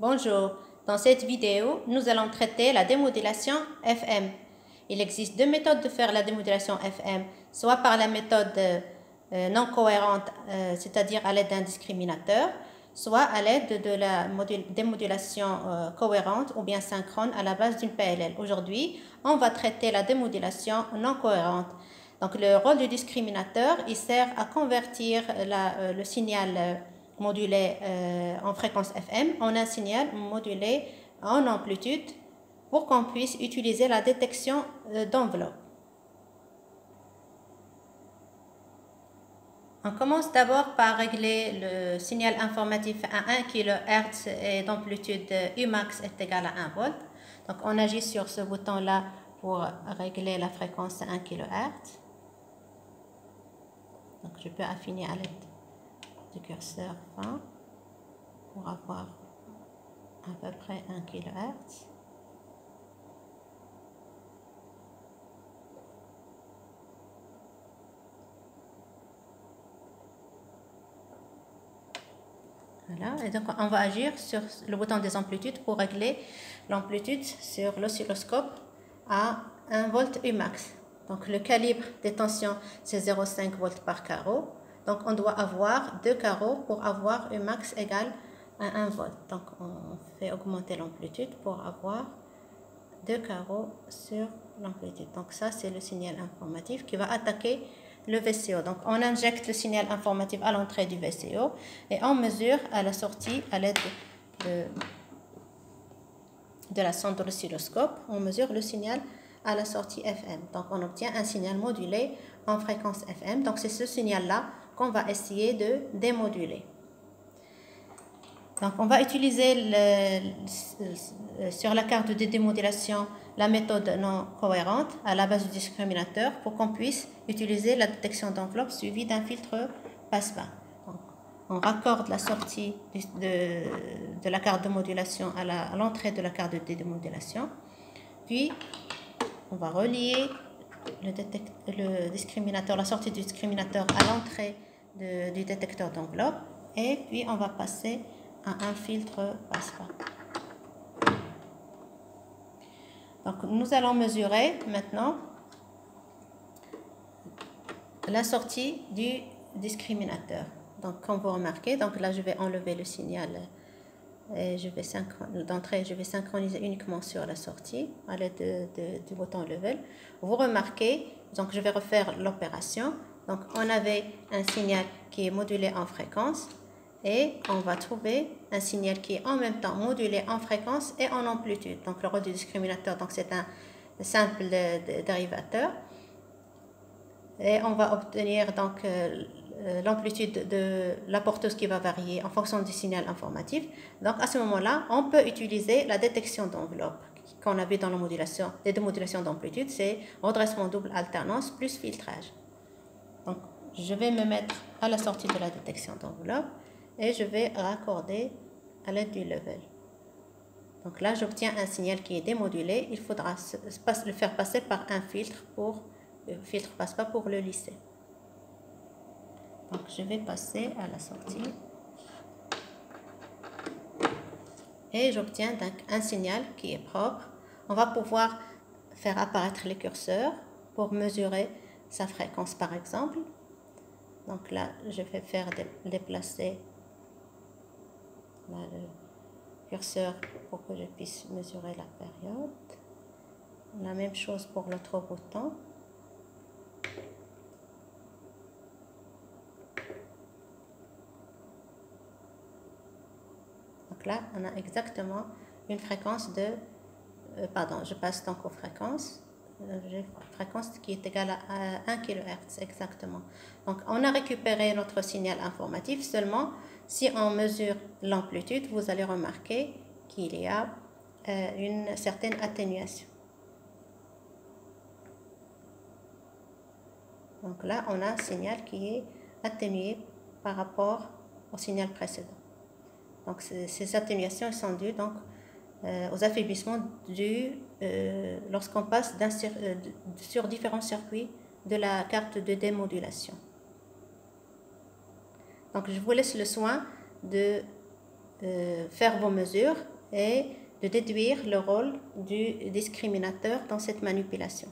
Bonjour, dans cette vidéo, nous allons traiter la démodulation FM. Il existe deux méthodes de faire la démodulation FM, soit par la méthode non cohérente, c'est-à-dire à l'aide d'un discriminateur, soit à l'aide de la démodulation cohérente ou bien synchrone à la base d'une PLL. Aujourd'hui, on va traiter la démodulation non cohérente. Donc, le rôle du discriminateur, il sert à convertir le signal modulé en fréquence FM en un signal modulé en amplitude pour qu'on puisse utiliser la détection d'enveloppe. On commence d'abord par régler le signal informatif à 1 kHz et d'amplitude Umax est égal à 1 volt. Donc on agit sur ce bouton-là pour régler la fréquence à 1 kHz. Donc je peux affiner à l'aide du curseur fin pour avoir à peu près 1 kHz. Voilà, et donc on va agir sur le bouton des amplitudes pour régler l'amplitude sur l'oscilloscope à 1 volt Umax. Donc le calibre des tensions c'est 0,5 volts par carreau. Donc on doit avoir 2 carreaux pour avoir Umax égale à 1 volt. Donc on fait augmenter l'amplitude pour avoir 2 carreaux sur l'amplitude. Donc ça c'est le signal informatif qui va attaquer le VCO. Donc on injecte le signal informatif à l'entrée du VCO et on mesure à la sortie à l'aide de la sonde de l'oscilloscope, on mesure le signal à la sortie FM. Donc on obtient un signal modulé en fréquence FM. Donc c'est ce signal-là qu'on va essayer de démoduler. Donc on va utiliser sur la carte de démodulation la méthode non cohérente à la base du discriminateur pour qu'on puisse utiliser la détection d'enveloppe suivie d'un filtre passe-bas. On raccorde la sortie de la carte de modulation à l'entrée de la carte de démodulation. Puis on va relier le discriminateur, la sortie du discriminateur à l'entrée du détecteur d'enveloppe. Et puis on va passer à un filtre passe-bas. Donc nous allons mesurer maintenant la sortie du discriminateur. Donc comme vous remarquez, donc là je vais enlever le signal et d'entrée je vais synchroniser uniquement sur la sortie à l'aide du bouton level. Vous remarquez, donc je vais refaire l'opération. Donc on avait un signal qui est modulé en fréquence et on va trouver un signal qui est en même temps modulé en fréquence et en amplitude. Donc le rôle du discriminateur, donc c'est un simple dérivateur. Et on va obtenir donc l'amplitude de la porteuse qui va varier en fonction du signal informatif. Donc à ce moment-là, on peut utiliser la détection d'enveloppe qu'on a vu dans les démodulations d'amplitude, c'est redressement double alternance plus filtrage. Donc je vais me mettre à la sortie de la détection d'enveloppe et je vais raccorder à l'aide du level. Donc là, j'obtiens un signal qui est démodulé. Il faudra le faire passer par un filtre le filtre passe-pas pour le lisser. Donc je vais passer à la sortie et j'obtiens donc un signal qui est propre. On va pouvoir faire apparaître les curseurs pour mesurer sa fréquence par exemple. Donc là, je vais faire déplacer le curseur pour que je puisse mesurer la période. La même chose pour l'autre bouton. Donc là, on a exactement une fréquence de... je passe donc aux fréquences. J'ai une fréquence qui est égale à 1 kHz exactement. Donc on a récupéré notre signal informatif, seulement si on mesure l'amplitude, vous allez remarquer qu'il y a une certaine atténuation. Donc là, on a un signal qui est atténué par rapport au signal précédent. Donc ces atténuations sont dues donc, aux affaiblissements lorsqu'on passe sur différents circuits de la carte de démodulation. Donc je vous laisse le soin de faire vos mesures et de déduire le rôle du discriminateur dans cette manipulation.